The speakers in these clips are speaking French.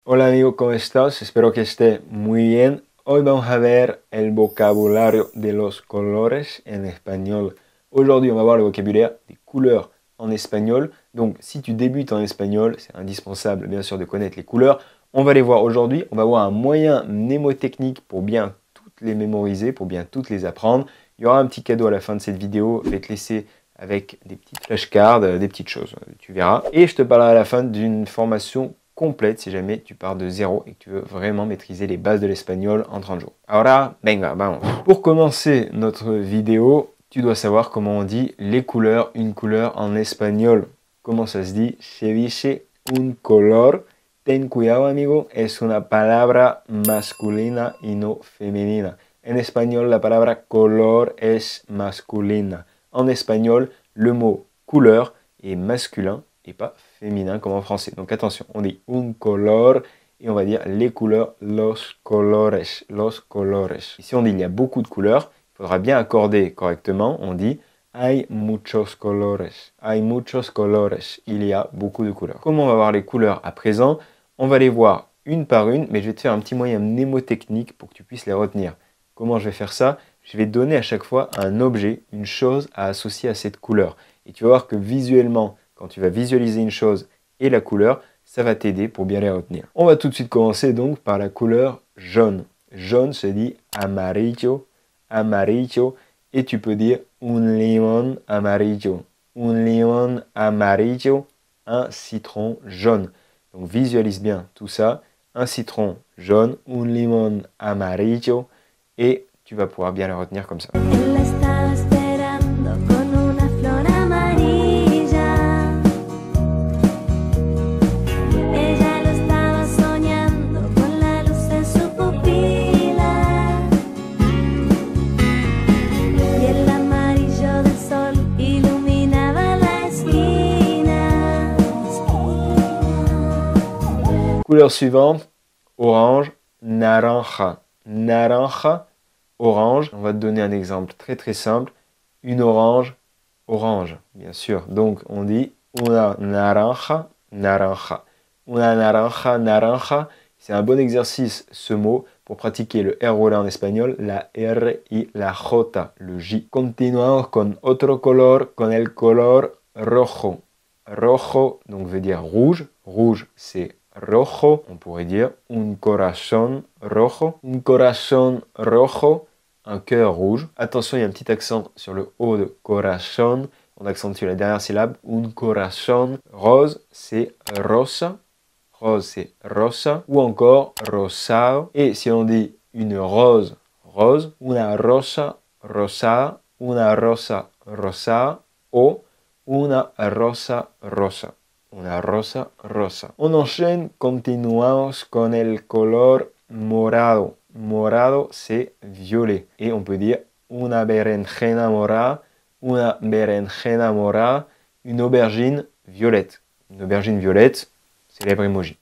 Hola amigo, ¿cómo estás? Espero que esté muy bien. Hoy vamos a ver el vocabulario de los colores en espagnol. Aujourd'hui, on va voir le vocabulaire des couleurs en espagnol. Donc, si tu débutes en espagnol, c'est indispensable bien sûr de connaître les couleurs. On va les voir aujourd'hui. On va voir un moyen mnémotechnique pour bien toutes les mémoriser, pour bien toutes les apprendre. Il y aura un petit cadeau à la fin de cette vidéo. Je vais te laisser avec des petites flashcards, des petites choses, tu verras. Et je te parlerai à la fin d'une formation complète si jamais tu pars de zéro et que tu veux vraiment maîtriser les bases de l'espagnol en 30 jours. Ahora, venga, vamos. Pour commencer notre vidéo, tu dois savoir comment on dit les couleurs, une couleur en espagnol. Comment ça se dit? Se dice un color. Ten cuidado, amigo, es una palabra masculina y no femenina. En espagnol, la palabra color es masculina. En espagnol, le mot couleur est masculin et pas féminin comme en français. Donc attention, on dit un color et on va dire les couleurs, los colores, los colores. Ici on dit il y a beaucoup de couleurs, il faudra bien accorder correctement, on dit hay muchos colores, il y a beaucoup de couleurs. Comment on va voir les couleurs à présent? On va les voir une par une, mais je vais te faire un petit moyen mnémotechnique pour que tu puisses les retenir. Comment je vais faire ça? Je vais te donner à chaque fois un objet, une chose à associer à cette couleur. Et tu vas voir que visuellement, quand tu vas visualiser une chose et la couleur, ça va t'aider pour bien les retenir. On va tout de suite commencer donc par la couleur jaune. Jaune se dit amarillo, amarillo. Et tu peux dire un limón amarillo, un citron jaune. Donc visualise bien tout ça. Un citron jaune, un limón amarillo. Et tu vas pouvoir bien le retenir comme ça. Couleur suivante, orange, naranja. Naranja, orange. On va te donner un exemple très très simple. Une orange, orange, bien sûr. Donc on dit una naranja, naranja. Una naranja, naranja. C'est un bon exercice ce mot pour pratiquer le R roulé en espagnol, la R y la J, le J. Continuamos con otro color, con el color rojo. Rojo, donc veut dire rouge. Rouge, c'est rojo, on pourrait dire un corazón rojo, un cœur rouge. Attention, il y a un petit accent sur le O de corazón, on accentue la dernière syllabe, un corazón. Rose, c'est rosa, ou encore rosado. Et si on dit une rose, rose, una rosa rosada, ou una rosa rosa. Una rosa rosa. On enchaîne, continuamos con el color morado. Morado, c'est violet. Et on peut dire una berenjena morada, une aubergine violette. Une aubergine violette, célèbre emoji.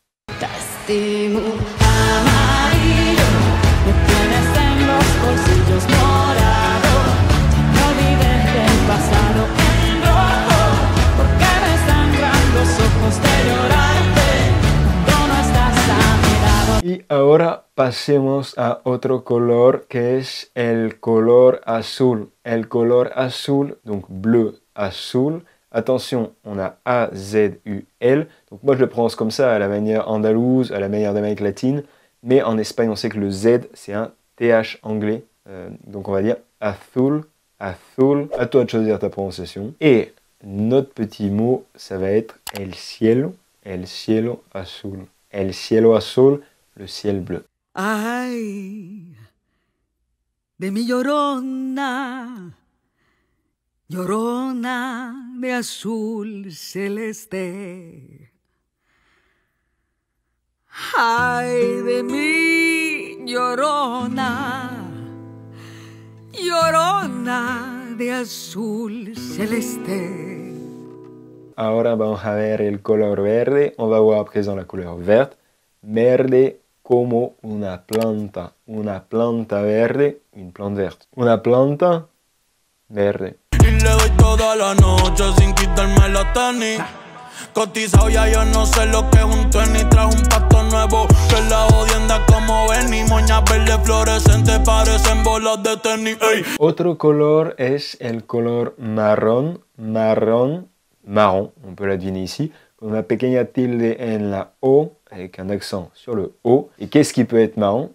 Y ahora pasemos a otro color que es el color azul. El color azul, donc bleu, azul. Attention, on a A-Z-U-L. Donc moi je le prononce comme ça à la manière andalouse, à la manière d'Amérique latine. Mais en Espagne, on sait que le Z, c'est un TH anglais. Donc on va dire azul, azul. À toi de choisir ta prononciation. Et notre petit mot, ça va être el cielo azul. El cielo azul, le ciel bleu. Ay, de mi llorona, llorona de azul celeste. Ay, de mi llorona, llorona de azul celeste. Ahora vamos a ver el color verde. On va voir à présent la couleur verte. Verde como una planta verde, une plante verte. Una planta verde. Y le doy toda la noche sin quitarme la tenis. Cotizado ya yo no sé lo que es un tenis. Trajo un pato nuevo moñas verdes fluorescentes parecen bolas de tenis, ey. Otro color es el color marrón, marrón, marron, on peut la deviner ici, con una pequeña tilde en la O, avec un accent sur le O. Et qu'est-ce qui peut être marron?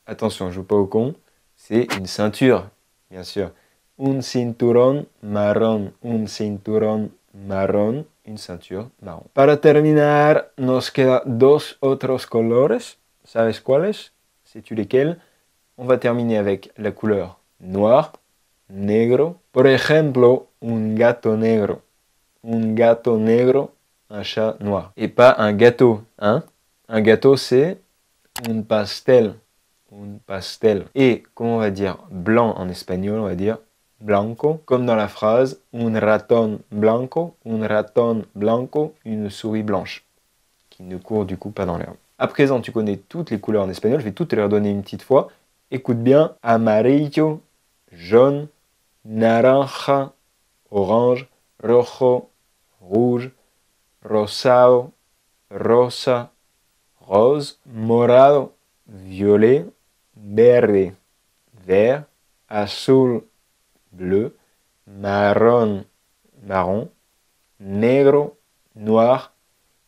Attention, je joue pas au con, c'est une ceinture, bien sûr. Un cinturón marrón, un cinturón marrón, une ceinture marron. Para terminar, nos queda dos otros colores. ¿Sabes cuáles? Sais-tu lesquels? On va terminer avec la couleur noir, negro. Por ejemplo, un gato negro. Un gato negro, un chat noir. Et pas un gâteau, hein? Un gâteau, c'est un pastel. Un pastel. Et comment on va dire blanc en espagnol? On va dire blanco. Comme dans la phrase, un ratón blanco, une souris blanche. Qui ne court du coup pas dans l'herbe. À présent, tu connais toutes les couleurs en espagnol. Je vais toutes te les redonner une petite fois. Écoute bien. Amarillo, jaune, naranja, orange, rojo, rouge, rosado, rosa, rose, morado, violet, verde, vert, azul, bleu, marron, marron, negro, noir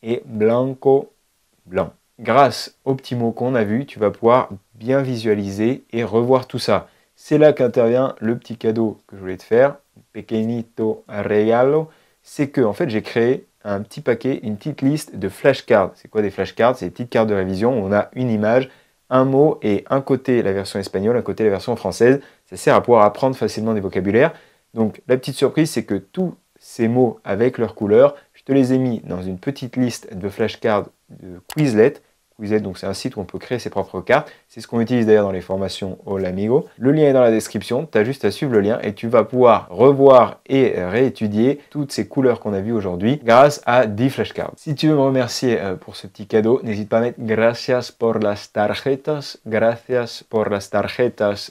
et blanco, blanc. Grâce aux petits mots qu'on a vus, tu vas pouvoir bien visualiser et revoir tout ça. C'est là qu'intervient le petit cadeau que je voulais te faire, pequeñito regalo. C'est que en fait j'ai créé un petit paquet, une petite liste de flashcards. C'est quoi des flashcards? C'est des petites cartes de révision où on a une image, un mot et un côté la version espagnole, un côté la version française. Ça sert à pouvoir apprendre facilement des vocabulaires. Donc la petite surprise, c'est que tous ces mots avec leurs couleurs, je te les ai mis dans une petite liste de flashcards de Quizlet. Quizlet, donc c'est un site où on peut créer ses propres cartes. C'est ce qu'on utilise d'ailleurs dans les formations Hola Amigo. Le lien est dans la description. Tu as juste à suivre le lien et tu vas pouvoir revoir et réétudier toutes ces couleurs qu'on a vues aujourd'hui grâce à 10 flashcards. Si tu veux me remercier pour ce petit cadeau, n'hésite pas à mettre gracias por las tarjetas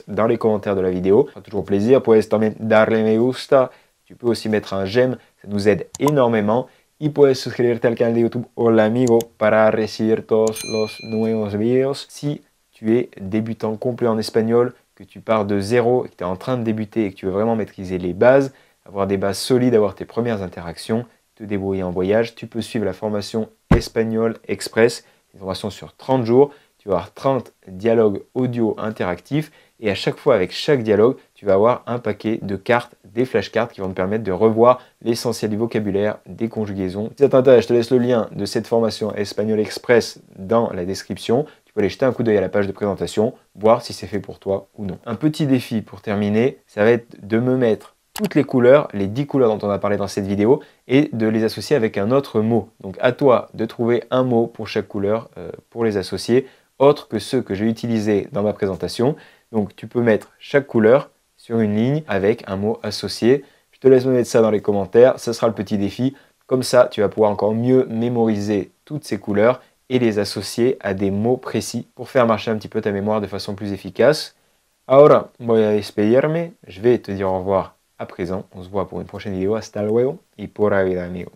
dans les commentaires de la vidéo. Ça fera toujours plaisir. Puedes también darle me gusta. Tu peux aussi mettre un j'aime. Ça nous aide énormément. Y puedes suscribirte al canal de YouTube Hola Amigo para recibir todos los nuevos videos. Si tu es débutant complet en espagnol, que tu pars de zéro, et que tu es en train de débuter et que tu veux vraiment maîtriser les bases, avoir des bases solides, avoir tes premières interactions, te débrouiller en voyage, tu peux suivre la formation Espagnol Express, une formation sur 30 jours. Tu vas avoir 30 dialogues audio interactifs et à chaque fois, avec chaque dialogue, tu vas avoir un paquet de cartes, des flashcards qui vont te permettre de revoir l'essentiel du vocabulaire, des conjugaisons. Si ça t'intéresse, je te laisse le lien de cette formation Espagnol Express dans la description. Tu peux aller jeter un coup d'œil à la page de présentation, voir si c'est fait pour toi ou non. Un petit défi pour terminer, ça va être de me mettre toutes les couleurs, les 10 couleurs dont on a parlé dans cette vidéo, et de les associer avec un autre mot. Donc à toi de trouver un mot pour chaque couleur pour les associer, autre que ceux que j'ai utilisés dans ma présentation. Donc tu peux mettre chaque couleur sur une ligne avec un mot associé. Je te laisse me mettre ça dans les commentaires, ça sera le petit défi. Comme ça, tu vas pouvoir encore mieux mémoriser toutes ces couleurs et les associer à des mots précis pour faire marcher un petit peu ta mémoire de façon plus efficace. Ahora voy a despedirme, je vais te dire au revoir à présent. On se voit pour une prochaine vidéo. Hasta luego y pura vida, amigo.